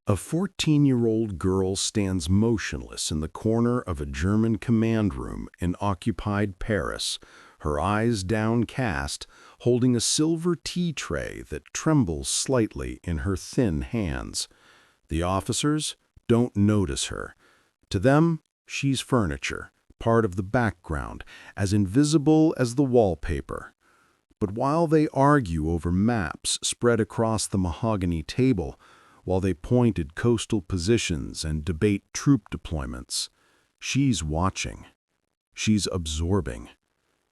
A 14-year-old girl stands motionless in the corner of a German command room in occupied Paris, her eyes downcast, holding a silver tea tray that trembles slightly in her thin hands. The officers don't notice her. To them, she's furniture, part of the background, as invisible as the wallpaper. But while they argue over maps spread across the mahogany table, while they point at coastal positions and debate troop deployments, she's watching. She's absorbing.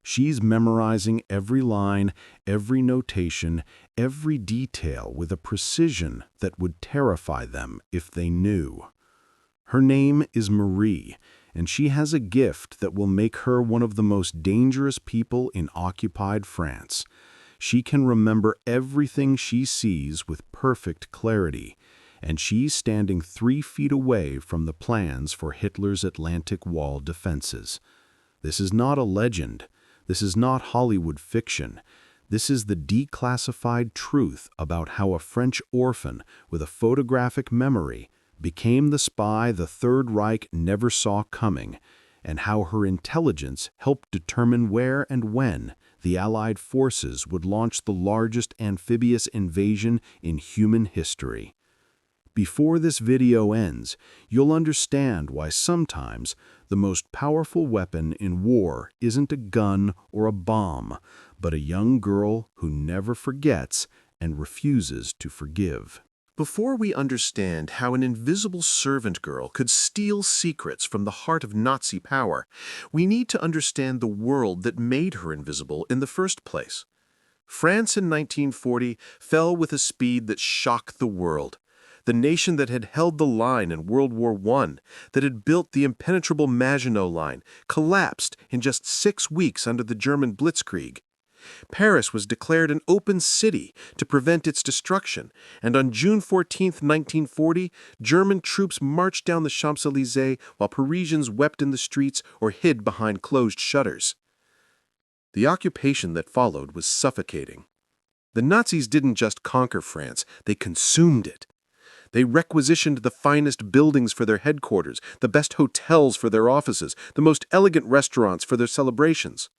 She's memorizing every line, every notation, every detail with a precision that would terrify them if they knew. Her name is Marie, and she has a gift that will make her one of the most dangerous people in occupied France. She can remember everything she sees with perfect clarity, and she's standing 3 feet away from the plans for Hitler's Atlantic Wall defenses. This is not a legend. This is not Hollywood fiction. This is the declassified truth about how a French orphan with a photographic memory became the spy the Third Reich never saw coming, and how her intelligence helped determine where and when the Allied forces would launch the largest amphibious invasion in human history. Before this video ends, you'll understand why sometimes the most powerful weapon in war isn't a gun or a bomb, but a young girl who never forgets and refuses to forgive. Before we understand how an invisible servant girl could steal secrets from the heart of Nazi power, we need to understand the world that made her invisible in the first place. France in 1940 fell with a speed that shocked the world. The nation that had held the line in World War I, that had built the impenetrable Maginot Line, collapsed in just 6 weeks under the German Blitzkrieg. Paris was declared an open city to prevent its destruction, and on June 14, 1940, German troops marched down the Champs-Élysées while Parisians wept in the streets or hid behind closed shutters. The occupation that followed was suffocating. The Nazis didn't just conquer France, they consumed it. They requisitioned the finest buildings for their headquarters, the best hotels for their offices, the most elegant restaurants for their celebrations.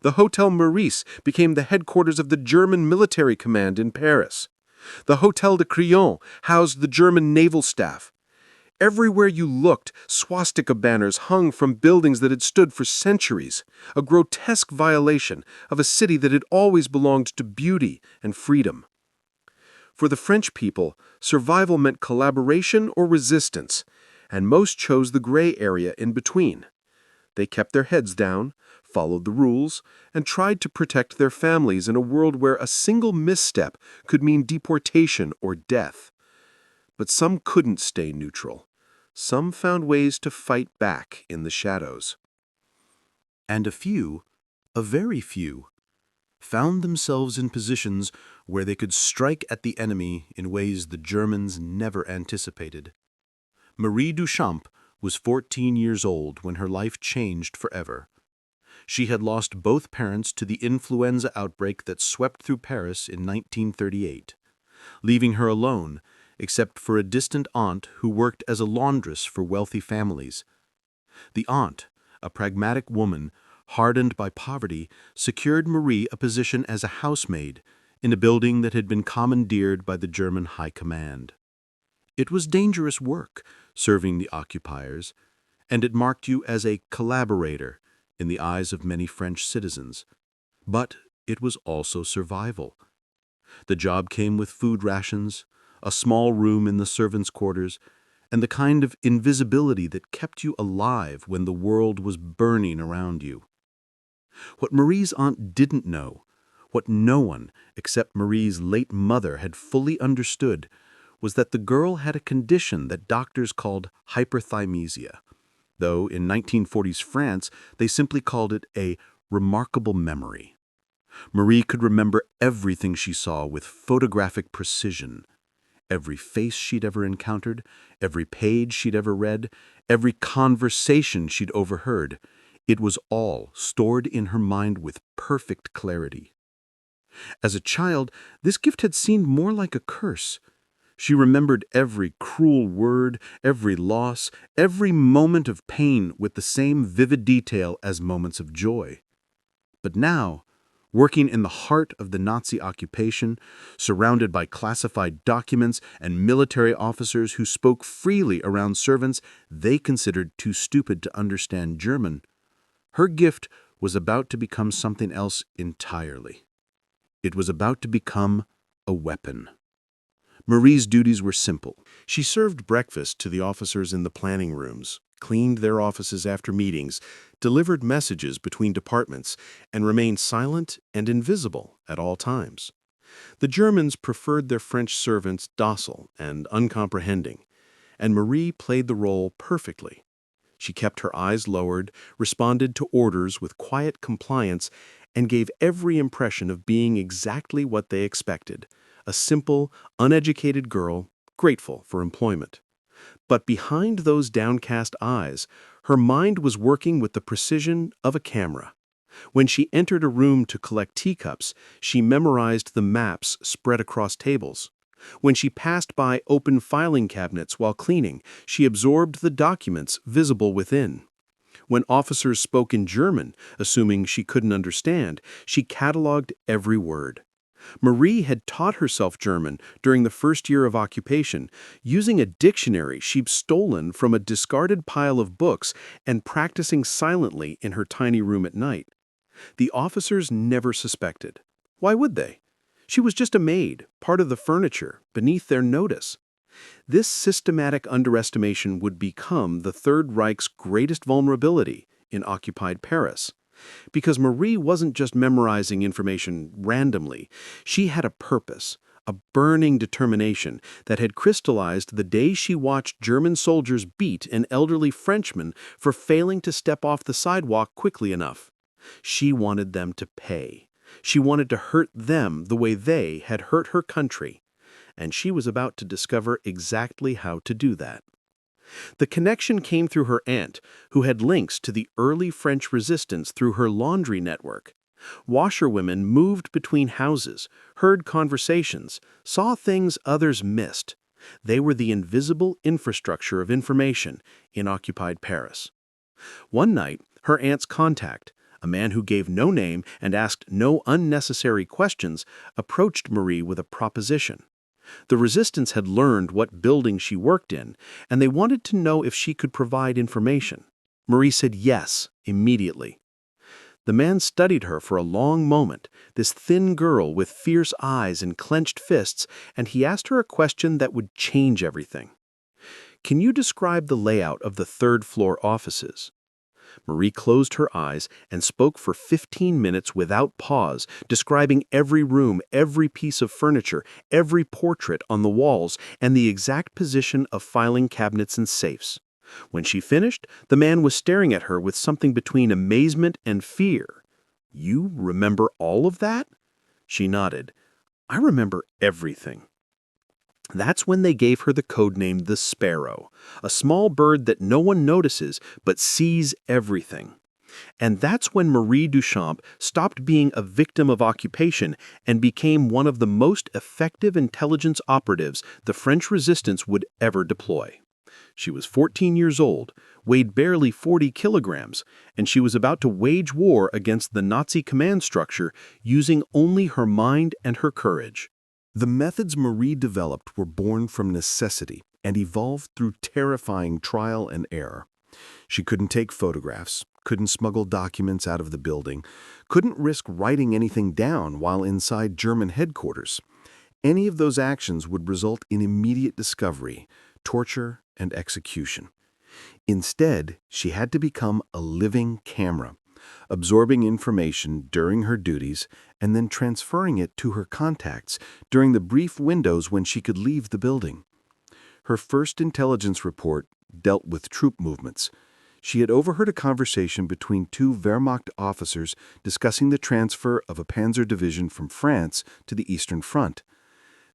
The Hotel Meurice became the headquarters of the German military command in Paris. The Hotel de Crillon housed the German naval staff. Everywhere you looked, swastika banners hung from buildings that had stood for centuries, a grotesque violation of a city that had always belonged to beauty and freedom. For the French people, survival meant collaboration or resistance, and most chose the gray area in between. They kept their heads down, followed the rules, and tried to protect their families in a world where a single misstep could mean deportation or death. But some couldn't stay neutral. Some found ways to fight back in the shadows. And a very few, found themselves in positions where they could strike at the enemy in ways the Germans never anticipated. Marie Duchamp was 14 years old when her life changed forever. She had lost both parents to the influenza outbreak that swept through Paris in 1938, leaving her alone except for a distant aunt who worked as a laundress for wealthy families. The aunt, a pragmatic woman, hardened by poverty, secured Marie a position as a housemaid in a building that had been commandeered by the German High Command. It was dangerous work, serving the occupiers, and it marked you as a collaborator in the eyes of many French citizens. But it was also survival. The job came with food rations, a small room in the servants' quarters, and the kind of invisibility that kept you alive when the world was burning around you. What Marie's aunt didn't know, what no one except Marie's late mother had fully understood, was that the girl had a condition that doctors called hyperthymesia, though in 1940s France they simply called it a remarkable memory. Marie could remember everything she saw with photographic precision. Every face she'd ever encountered, every page she'd ever read, every conversation she'd overheard. It was all stored in her mind with perfect clarity. As a child, this gift had seemed more like a curse. She remembered every cruel word, every loss, every moment of pain with the same vivid detail as moments of joy. But now, working in the heart of the Nazi occupation, surrounded by classified documents and military officers who spoke freely around servants they considered too stupid to understand German, her gift was about to become something else entirely. It was about to become a weapon. Marie's duties were simple. She served breakfast to the officers in the planning rooms, cleaned their offices after meetings, delivered messages between departments, and remained silent and invisible at all times. The Germans preferred their French servants docile and uncomprehending, and Marie played the role perfectly. She kept her eyes lowered, responded to orders with quiet compliance, and gave every impression of being exactly what they expected, a simple, uneducated girl, grateful for employment. But behind those downcast eyes, her mind was working with the precision of a camera. When she entered a room to collect teacups, she memorized the maps spread across tables. When she passed by open filing cabinets while cleaning, she absorbed the documents visible within. When officers spoke in German, assuming she couldn't understand, she cataloged every word. Marie had taught herself German during the first year of occupation, using a dictionary she'd stolen from a discarded pile of books and practicing silently in her tiny room at night. The officers never suspected. Why would they? She was just a maid, part of the furniture, beneath their notice. This systematic underestimation would become the Third Reich's greatest vulnerability in occupied Paris. Because Marie wasn't just memorizing information randomly. She had a purpose, a burning determination that had crystallized the day she watched German soldiers beat an elderly Frenchman for failing to step off the sidewalk quickly enough. She wanted them to pay. She wanted to hurt them the way they had hurt her country. And she was about to discover exactly how to do that. The connection came through her aunt, who had links to the early French resistance through her laundry network. Washerwomen moved between houses, heard conversations, saw things others missed. They were the invisible infrastructure of information in occupied Paris. One night, her aunt's contact, a man who gave no name and asked no unnecessary questions, approached Marie with a proposition. The resistance had learned what building she worked in, and they wanted to know if she could provide information. Marie said yes, immediately. The man studied her for a long moment, this thin girl with fierce eyes and clenched fists, and he asked her a question that would change everything. Can you describe the layout of the third-floor offices? Marie closed her eyes and spoke for 15 minutes without pause, describing every room, every piece of furniture, every portrait on the walls, and the exact position of filing cabinets and safes. When she finished, the man was staring at her with something between amazement and fear. "You remember all of that?" She nodded. "I remember everything." That's when they gave her the code name the Sparrow, a small bird that no one notices but sees everything. And that's when Marie Duchamp stopped being a victim of occupation and became one of the most effective intelligence operatives the French resistance would ever deploy. She was 14 years old, weighed barely 40 kilograms, and she was about to wage war against the Nazi command structure using only her mind and her courage. The methods Marie developed were born from necessity and evolved through terrifying trial and error. She couldn't take photographs, couldn't smuggle documents out of the building, couldn't risk writing anything down while inside German headquarters. Any of those actions would result in immediate discovery, torture, and execution. Instead, she had to become a living camera, absorbing information during her duties and then transferring it to her contacts during the brief windows when she could leave the building. Her first intelligence report dealt with troop movements. She had overheard a conversation between two Wehrmacht officers discussing the transfer of a panzer division from France to the Eastern Front.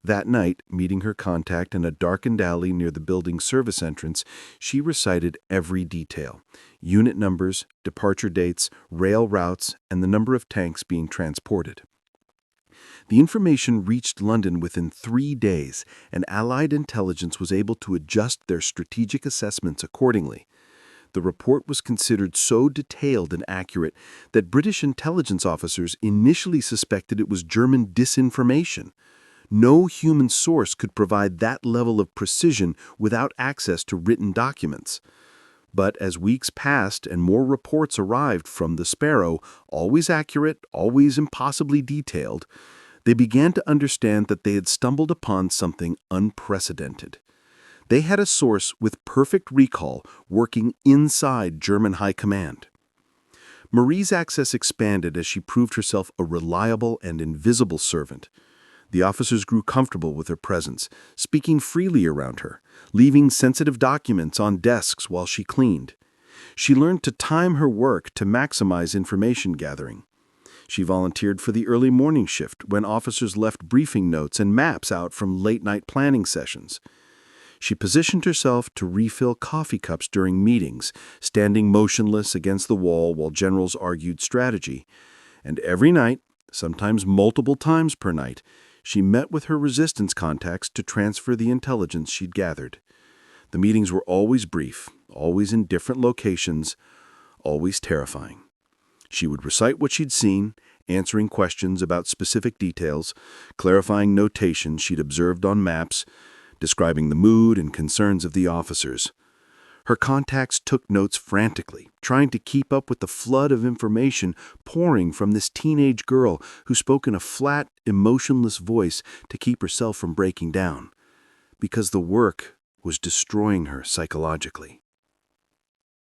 That night, meeting her contact in a darkened alley near the building's service entrance, she recited every detail: unit numbers, departure dates, rail routes, and the number of tanks being transported. The information reached London within 3 days, and Allied intelligence was able to adjust their strategic assessments accordingly. The report was considered so detailed and accurate that British intelligence officers initially suspected it was German disinformation. No human source could provide that level of precision without access to written documents. But as weeks passed and more reports arrived from the Sparrow, always accurate, always impossibly detailed, they began to understand that they had stumbled upon something unprecedented. They had a source with perfect recall working inside German high command. Marie's access expanded as she proved herself a reliable and invisible servant. The officers grew comfortable with her presence, speaking freely around her, leaving sensitive documents on desks while she cleaned. She learned to time her work to maximize information gathering. She volunteered for the early morning shift when officers left briefing notes and maps out from late-night planning sessions. She positioned herself to refill coffee cups during meetings, standing motionless against the wall while generals argued strategy. And every night, sometimes multiple times per night, she met with her resistance contacts to transfer the intelligence she'd gathered. The meetings were always brief, always in different locations, always terrifying. She would recite what she'd seen, answering questions about specific details, clarifying notation she'd observed on maps, describing the mood and concerns of the officers. Her contacts took notes frantically, trying to keep up with the flood of information pouring from this teenage girl who spoke in a flat, emotionless voice to keep herself from breaking down, because the work was destroying her psychologically.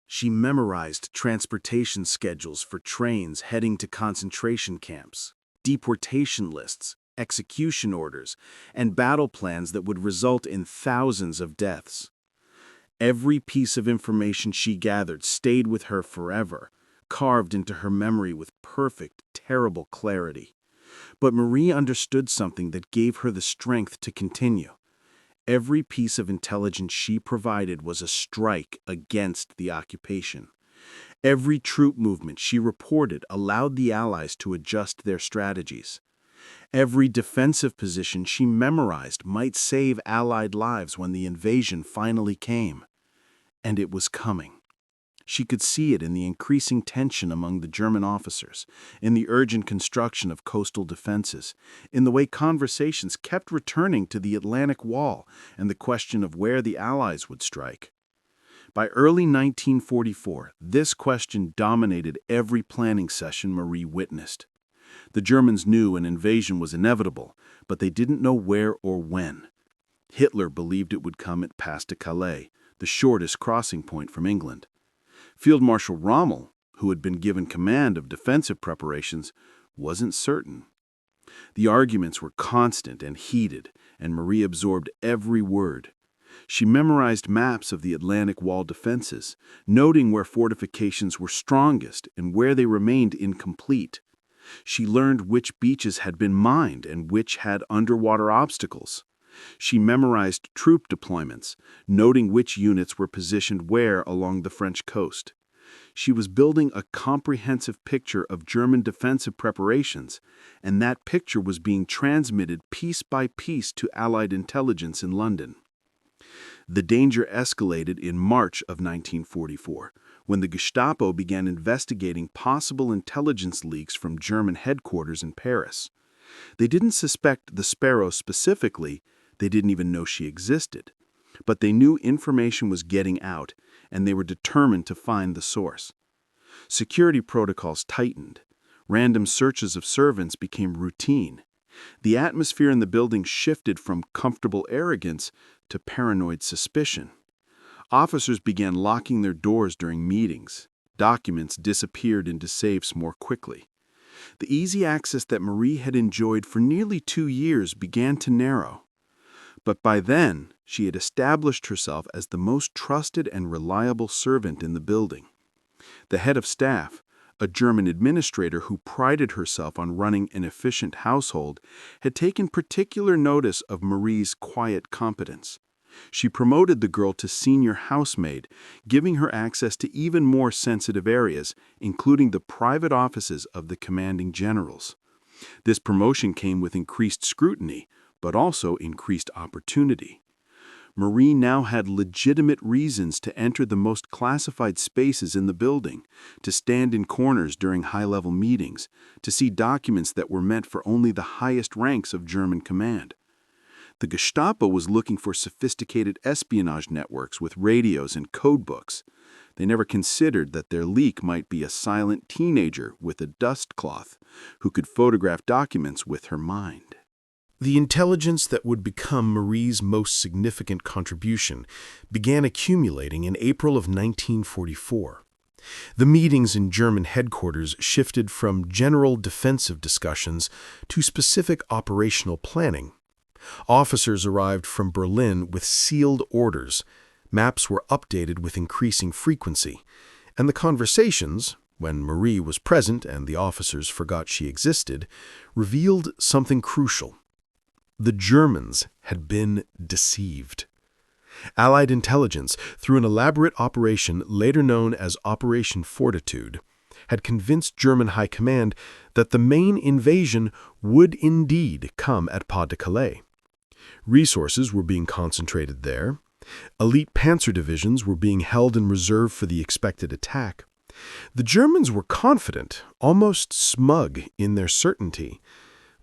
She memorized transportation schedules for trains heading to concentration camps, deportation lists, execution orders, and battle plans that would result in thousands of deaths. Every piece of information she gathered stayed with her forever, carved into her memory with perfect, terrible clarity. But Marie understood something that gave her the strength to continue. Every piece of intelligence she provided was a strike against the occupation. Every troop movement she reported allowed the Allies to adjust their strategies. Every defensive position she memorized might save Allied lives when the invasion finally came. And it was coming. She could see it in the increasing tension among the German officers, in the urgent construction of coastal defenses, in the way conversations kept returning to the Atlantic Wall and the question of where the Allies would strike. By early 1944, this question dominated every planning session Marie witnessed. The Germans knew an invasion was inevitable, but they didn't know where or when. Hitler believed it would come at Pas de Calais, the shortest crossing point from England. Field Marshal Rommel, who had been given command of defensive preparations, wasn't certain. The arguments were constant and heated, and Marie absorbed every word. She memorized maps of the Atlantic Wall defenses, noting where fortifications were strongest and where they remained incomplete. She learned which beaches had been mined and which had underwater obstacles. She memorized troop deployments, noting which units were positioned where along the French coast. She was building a comprehensive picture of German defensive preparations, and that picture was being transmitted piece by piece to Allied intelligence in London. The danger escalated in March of 1944, when the Gestapo began investigating possible intelligence leaks from German headquarters in Paris. They didn't suspect the Sparrow specifically, they didn't even know she existed. But they knew information was getting out, and they were determined to find the source. Security protocols tightened. Random searches of servants became routine. The atmosphere in the building shifted from comfortable arrogance to paranoid suspicion. Officers began locking their doors during meetings. Documents disappeared into safes more quickly. The easy access that Marie had enjoyed for nearly 2 years began to narrow. But by then, she had established herself as the most trusted and reliable servant in the building. The head of staff, a German administrator who prided herself on running an efficient household, had taken particular notice of Marie's quiet competence. She promoted the girl to senior housemaid, giving her access to even more sensitive areas, including the private offices of the commanding generals. This promotion came with increased scrutiny, but also increased opportunity. Marie now had legitimate reasons to enter the most classified spaces in the building, to stand in corners during high-level meetings, to see documents that were meant for only the highest ranks of German command. The Gestapo was looking for sophisticated espionage networks with radios and codebooks. They never considered that their leak might be a silent teenager with a dust cloth who could photograph documents with her mind. The intelligence that would become Marie's most significant contribution began accumulating in April of 1944. The meetings in German headquarters shifted from general defensive discussions to specific operational planning. Officers arrived from Berlin with sealed orders. Maps were updated with increasing frequency. And the conversations, when Marie was present and the officers forgot she existed, revealed something crucial. The Germans had been deceived. Allied intelligence, through an elaborate operation later known as Operation Fortitude, had convinced German High Command that the main invasion would indeed come at Pas-de-Calais. Resources were being concentrated there. Elite panzer divisions were being held in reserve for the expected attack. The Germans were confident, almost smug in their certainty.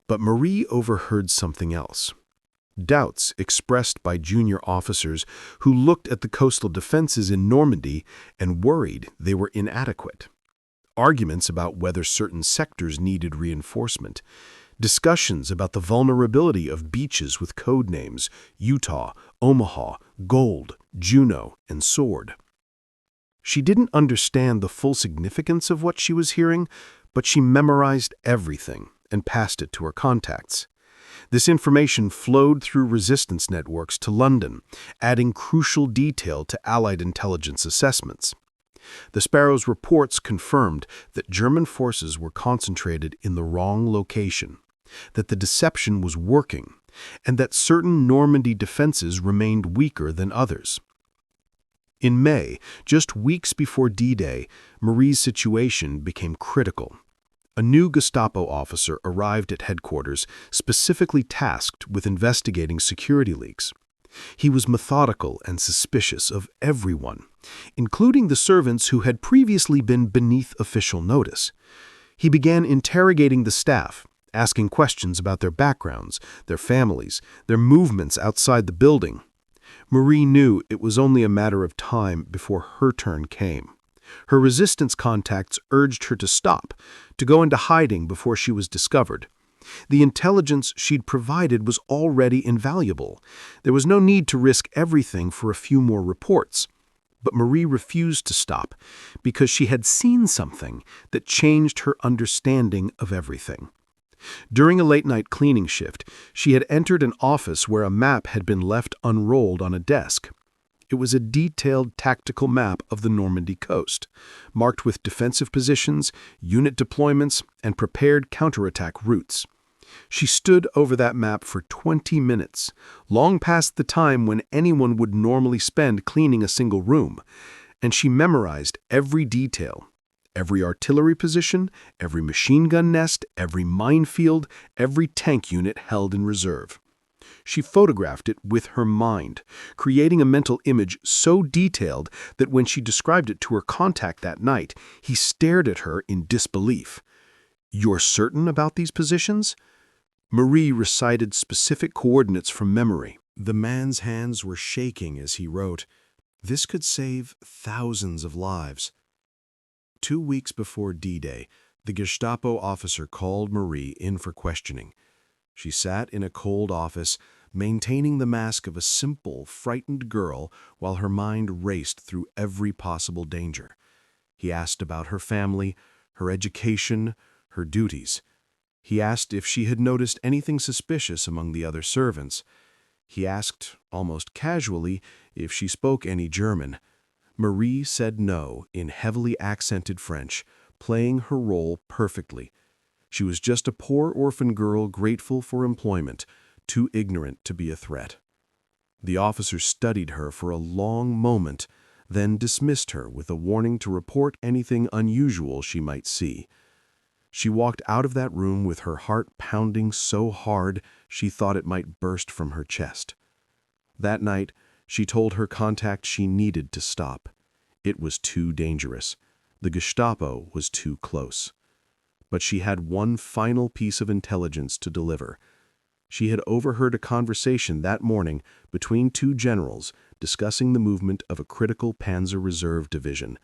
But Marie overheard something else. Doubts expressed by junior officers who looked at the coastal defenses in Normandy and worried they were inadequate. Arguments about whether certain sectors needed reinforcement. Discussions about the vulnerability of beaches with code names Utah, Omaha, Gold, Juno, and Sword. She didn't understand the full significance of what she was hearing, but she memorized everything and passed it to her contacts. This information flowed through resistance networks to London, adding crucial detail to Allied intelligence assessments. The Sparrow's reports confirmed that German forces were concentrated in the wrong location, that the deception was working, and that certain Normandy defenses remained weaker than others. In May, just weeks before D-Day, Marie's situation became critical. A new Gestapo officer arrived at headquarters, specifically tasked with investigating security leaks. He was methodical and suspicious of everyone, including the servants who had previously been beneath official notice. He began interrogating the staff, asking questions about their backgrounds, their families, their movements outside the building. Marie knew it was only a matter of time before her turn came. Her resistance contacts urged her to stop, to go into hiding before she was discovered. The intelligence she'd provided was already invaluable. There was no need to risk everything for a few more reports. But Marie refused to stop because she had seen something that changed her understanding of everything. During a late-night cleaning shift, she had entered an office where a map had been left unrolled on a desk. It was a detailed tactical map of the Normandy coast, marked with defensive positions, unit deployments, and prepared counterattack routes. She stood over that map for 20 minutes, long past the time when anyone would normally spend cleaning a single room, and she memorized every detail. Every artillery position, every machine gun nest, every minefield, every tank unit held in reserve. She photographed it with her mind, creating a mental image so detailed that when she described it to her contact that night, he stared at her in disbelief. "You're certain about these positions?" Marie recited specific coordinates from memory. The man's hands were shaking as he wrote, "This could save thousands of lives." 2 weeks before D-Day, the Gestapo officer called Marie in for questioning. She sat in a cold office, maintaining the mask of a simple, frightened girl while her mind raced through every possible danger. He asked about her family, her education, her duties. He asked if she had noticed anything suspicious among the other servants. He asked, almost casually, if she spoke any German. Marie said no in heavily accented French, playing her role perfectly. She was just a poor orphan girl grateful for employment, too ignorant to be a threat. The officer studied her for a long moment, then dismissed her with a warning to report anything unusual she might see. She walked out of that room with her heart pounding so hard she thought it might burst from her chest. That night, she told her contact she needed to stop. It was too dangerous. The Gestapo was too close. But she had one final piece of intelligence to deliver. She had overheard a conversation that morning between two generals discussing the movement of a critical Panzer Reserve division.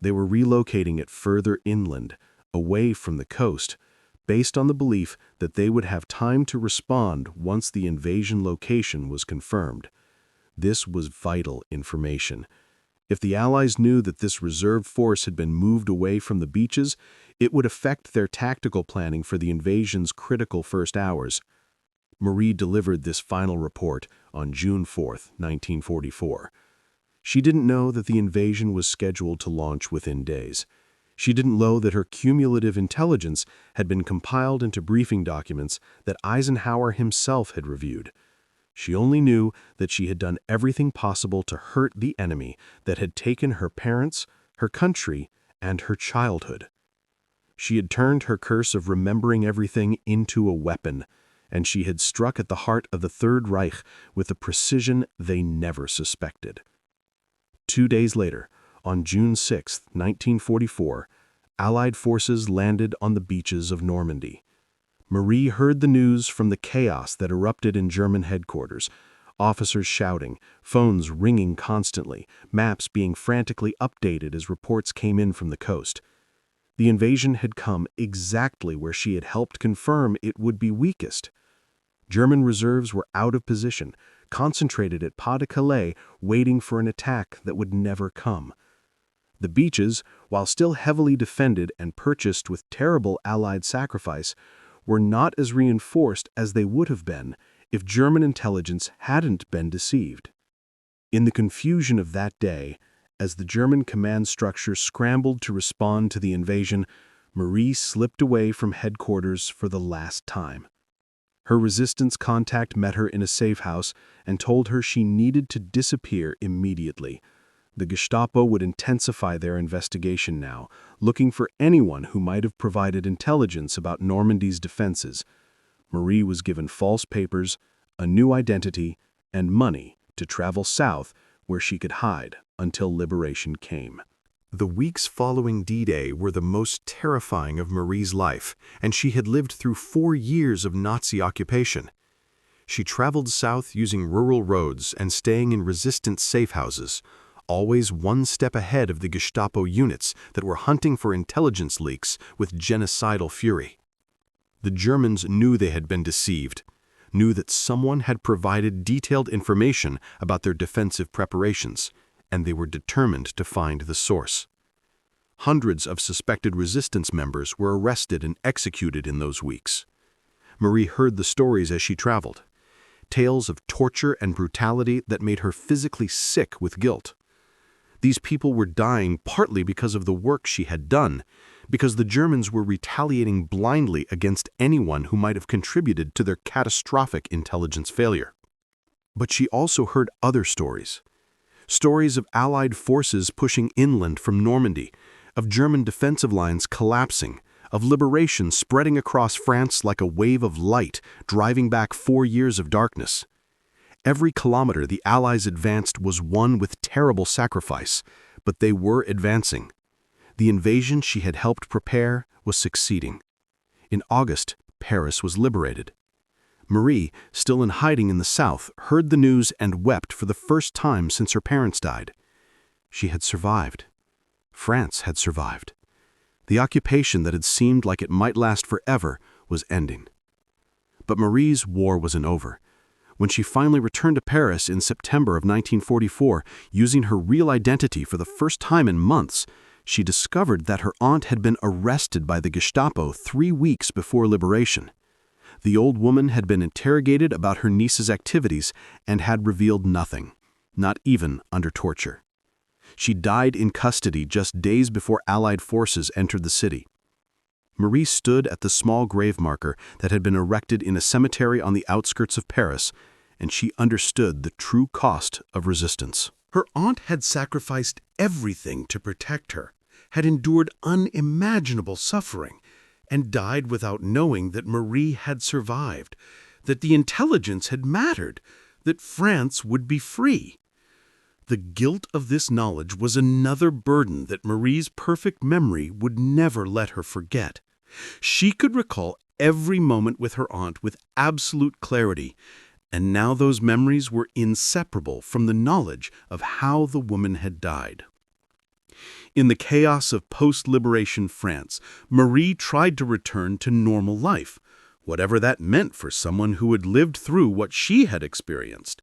They were relocating it further inland, away from the coast, based on the belief that they would have time to respond once the invasion location was confirmed. This was vital information. If the Allies knew that this reserve force had been moved away from the beaches, it would affect their tactical planning for the invasion's critical first hours. Marie delivered this final report on June 4, 1944. She didn't know that the invasion was scheduled to launch within days. She didn't know that her cumulative intelligence had been compiled into briefing documents that Eisenhower himself had reviewed. She only knew that she had done everything possible to hurt the enemy that had taken her parents, her country, and her childhood. She had turned her curse of remembering everything into a weapon, and she had struck at the heart of the Third Reich with a precision they never suspected. 2 days later, on June 6, 1944, Allied forces landed on the beaches of Normandy. Marie heard the news from the chaos that erupted in German headquarters, officers shouting, phones ringing constantly, maps being frantically updated as reports came in from the coast. The invasion had come exactly where she had helped confirm it would be weakest. German reserves were out of position, concentrated at Pas-de-Calais, waiting for an attack that would never come. The beaches, while still heavily defended and purchased with terrible Allied sacrifice, were not as reinforced as they would have been if German intelligence hadn't been deceived. In the confusion of that day, as the German command structure scrambled to respond to the invasion, Marie slipped away from headquarters for the last time. Her resistance contact met her in a safe house and told her she needed to disappear immediately. The Gestapo would intensify their investigation now, looking for anyone who might have provided intelligence about Normandy's defenses. Marie was given false papers, a new identity, and money to travel south where she could hide until liberation came. The weeks following D-Day were the most terrifying of Marie's life, and she had lived through 4 years of Nazi occupation. She traveled south using rural roads and staying in resistance safe houses, always one step ahead of the Gestapo units that were hunting for intelligence leaks with genocidal fury. The Germans knew they had been deceived, knew that someone had provided detailed information about their defensive preparations, and they were determined to find the source. Hundreds of suspected resistance members were arrested and executed in those weeks. Marie heard the stories as she traveled, tales of torture and brutality that made her physically sick with guilt. These people were dying partly because of the work she had done, because the Germans were retaliating blindly against anyone who might have contributed to their catastrophic intelligence failure. But she also heard other stories. Stories of Allied forces pushing inland from Normandy, of German defensive lines collapsing, of liberation spreading across France like a wave of light, driving back 4 years of darkness. Every kilometer the Allies advanced was won with terrible sacrifice, but they were advancing. The invasion she had helped prepare was succeeding. In August, Paris was liberated. Marie, still in hiding in the south, heard the news and wept for the first time since her parents died. She had survived. France had survived. The occupation that had seemed like it might last forever was ending. But Marie's war wasn't over. When she finally returned to Paris in September of 1944, using her real identity for the first time in months, she discovered that her aunt had been arrested by the Gestapo 3 weeks before liberation. The old woman had been interrogated about her niece's activities and had revealed nothing, not even under torture. She died in custody just days before Allied forces entered the city. Marie stood at the small grave marker that had been erected in a cemetery on the outskirts of Paris, and she understood the true cost of resistance. Her aunt had sacrificed everything to protect her, had endured unimaginable suffering, and died without knowing that Marie had survived, that the intelligence had mattered, that France would be free. The guilt of this knowledge was another burden that Marie's perfect memory would never let her forget. She could recall every moment with her aunt with absolute clarity, and now those memories were inseparable from the knowledge of how the woman had died. In the chaos of post-liberation France, Marie tried to return to normal life, whatever that meant for someone who had lived through what she had experienced.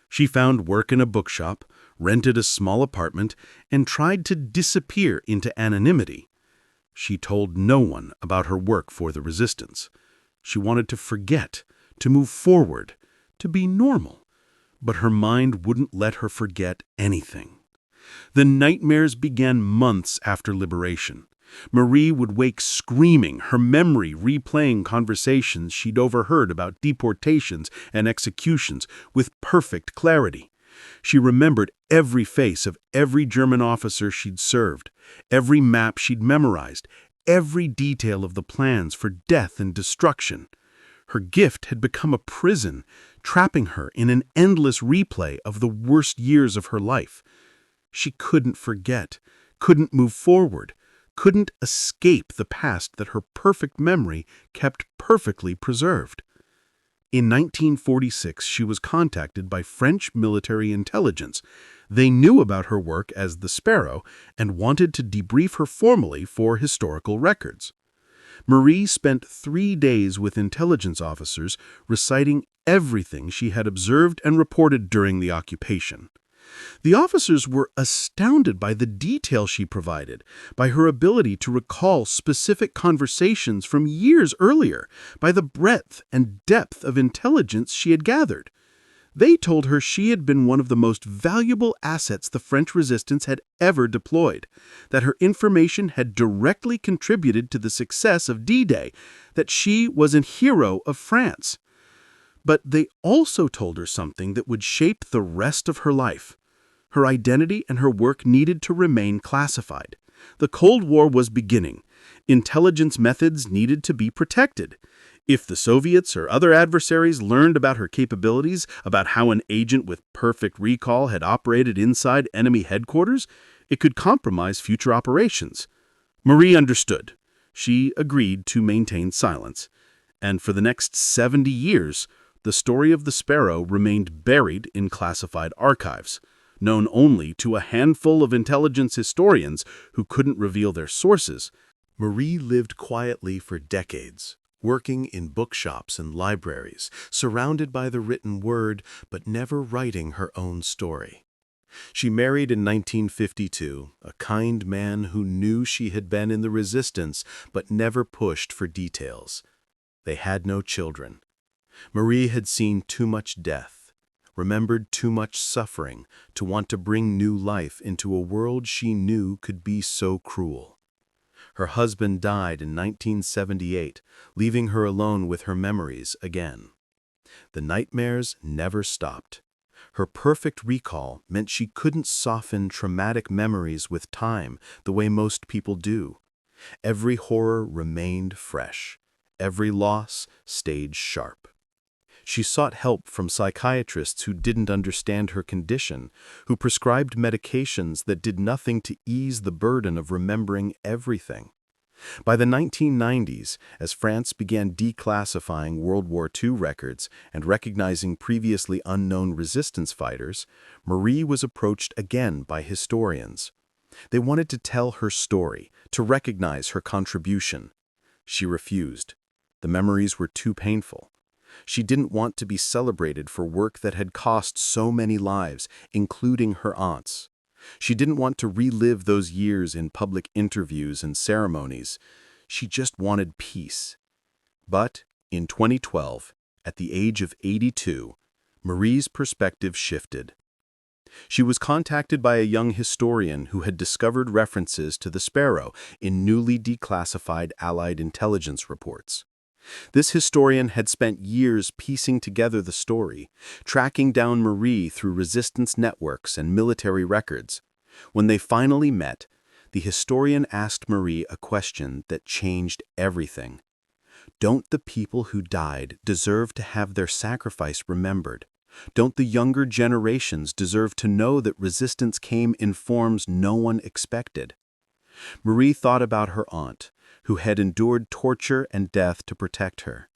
She found work in a bookshop, rented a small apartment, and tried to disappear into anonymity. She told no one about her work for the resistance. She wanted to forget, to move forward, to be normal. But her mind wouldn't let her forget anything. The nightmares began months after liberation. Marie would wake screaming, her memory replaying conversations she'd overheard about deportations and executions with perfect clarity. She remembered every face of every German officer she'd served, every map she'd memorized, every detail of the plans for death and destruction. Her gift had become a prison, trapping her in an endless replay of the worst years of her life. She couldn't forget, couldn't move forward, couldn't escape the past that her perfect memory kept perfectly preserved. In 1946, she was contacted by French military intelligence. They knew about her work as the Sparrow and wanted to debrief her formally for historical records. Marie spent 3 days with intelligence officers reciting everything she had observed and reported during the occupation. The officers were astounded by the detail she provided, by her ability to recall specific conversations from years earlier, by the breadth and depth of intelligence she had gathered. They told her she had been one of the most valuable assets the French resistance had ever deployed, that her information had directly contributed to the success of D-Day, that she was a hero of France. But they also told her something that would shape the rest of her life. Her identity and her work needed to remain classified. The Cold War was beginning. Intelligence methods needed to be protected. If the Soviets or other adversaries learned about her capabilities, about how an agent with perfect recall had operated inside enemy headquarters, it could compromise future operations. Marie understood. She agreed to maintain silence. And for the next 70 years, the story of the Sparrow remained buried in classified archives, known only to a handful of intelligence historians who couldn't reveal their sources. Marie lived quietly for decades, working in bookshops and libraries, surrounded by the written word, but never writing her own story. She married in 1952, a kind man who knew she had been in the resistance, but never pushed for details. They had no children. Marie had seen too much death, remembered too much suffering to want to bring new life into a world she knew could be so cruel. Her husband died in 1978, leaving her alone with her memories again. The nightmares never stopped. Her perfect recall meant she couldn't soften traumatic memories with time the way most people do. Every horror remained fresh. Every loss stayed sharp. She sought help from psychiatrists who didn't understand her condition, who prescribed medications that did nothing to ease the burden of remembering everything. By the 1990s, as France began declassifying World War II records and recognizing previously unknown resistance fighters, Marie was approached again by historians. They wanted to tell her story, to recognize her contribution. She refused. The memories were too painful. She didn't want to be celebrated for work that had cost so many lives, including her aunt's. She didn't want to relive those years in public interviews and ceremonies. She just wanted peace. But in 2012, at the age of 82, Marie's perspective shifted. She was contacted by a young historian who had discovered references to the Sparrow in newly declassified Allied intelligence reports. This historian had spent years piecing together the story, tracking down Marie through resistance networks and military records. When they finally met, the historian asked Marie a question that changed everything. Don't the people who died deserve to have their sacrifice remembered? Don't the younger generations deserve to know that resistance came in forms no one expected? Marie thought about her aunt, who had endured torture and death to protect her.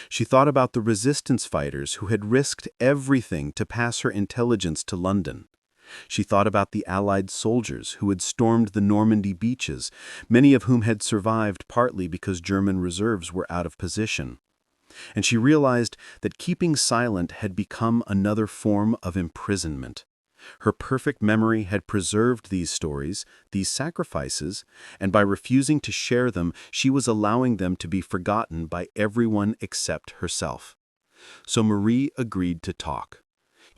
She thought about the resistance fighters who had risked everything to pass her intelligence to London. She thought about the Allied soldiers who had stormed the Normandy beaches, many of whom had survived partly because German reserves were out of position. And she realized that keeping silent had become another form of imprisonment. Her perfect memory had preserved these stories, these sacrifices, and by refusing to share them, she was allowing them to be forgotten by everyone except herself. So Marie agreed to talk.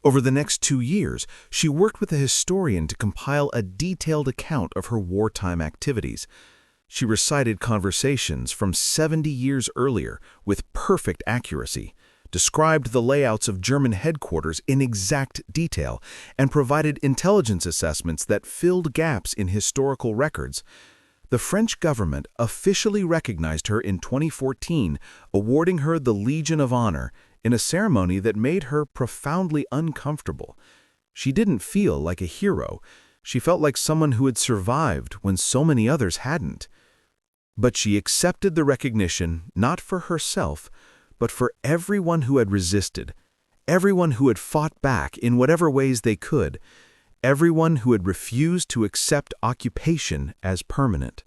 Over the next 2 years, she worked with a historian to compile a detailed account of her wartime activities. She recited conversations from 70 years earlier with perfect accuracy, described the layouts of German headquarters in exact detail, and provided intelligence assessments that filled gaps in historical records. The French government officially recognized her in 2014, awarding her the Legion of Honor in a ceremony that made her profoundly uncomfortable. She didn't feel like a hero. She felt like someone who had survived when so many others hadn't. But she accepted the recognition not for herself, but for everyone who had resisted, everyone who had fought back in whatever ways they could, everyone who had refused to accept occupation as permanent.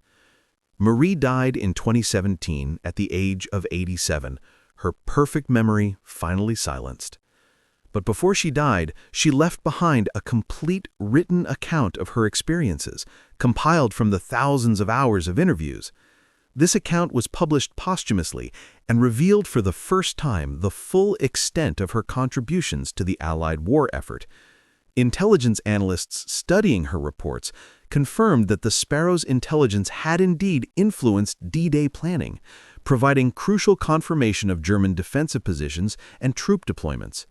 Marie died in 2017 at the age of 87, her perfect memory finally silenced. But before she died, she left behind a complete written account of her experiences, compiled from the thousands of hours of interviews. This account was published posthumously and revealed for the first time the full extent of her contributions to the Allied war effort. Intelligence analysts studying her reports confirmed that the Sparrow's intelligence had indeed influenced D-Day planning, providing crucial confirmation of German defensive positions and troop deployments.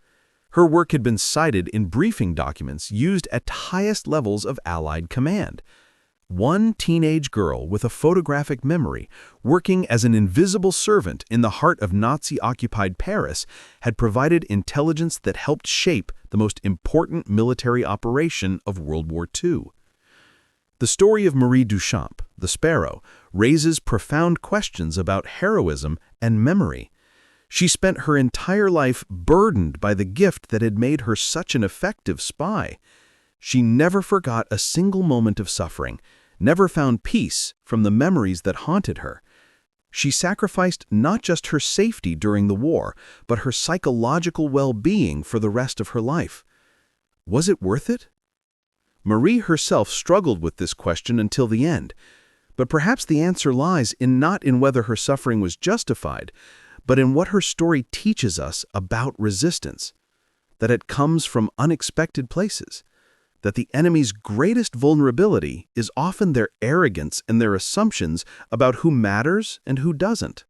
Her work had been cited in briefing documents used at highest levels of Allied command. One teenage girl with a photographic memory, working as an invisible servant in the heart of Nazi-occupied Paris, had provided intelligence that helped shape the most important military operation of World War II. The story of Marie Duchamp, the Sparrow, raises profound questions about heroism and memory. She spent her entire life burdened by the gift that had made her such an effective spy. She never forgot a single moment of suffering, never found peace from the memories that haunted her. She sacrificed not just her safety during the war, but her psychological well-being for the rest of her life. Was it worth it? Marie herself struggled with this question until the end, but perhaps the answer lies not in whether her suffering was justified, but in what her story teaches us about resistance, that it comes from unexpected places, that the enemy's greatest vulnerability is often their arrogance and their assumptions about who matters and who doesn't,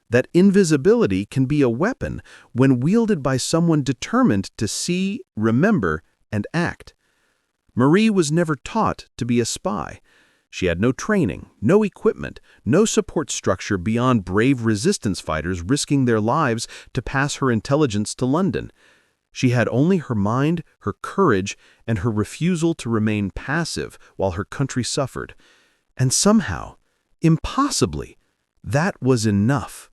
that invisibility can be a weapon when wielded by someone determined to see, remember, and act. Marie was never taught to be a spy. She had no training, no equipment, no support structure beyond brave resistance fighters risking their lives to pass her intelligence to London. She had only her mind, her courage, and her refusal to remain passive while her country suffered. And somehow, impossibly, that was enough.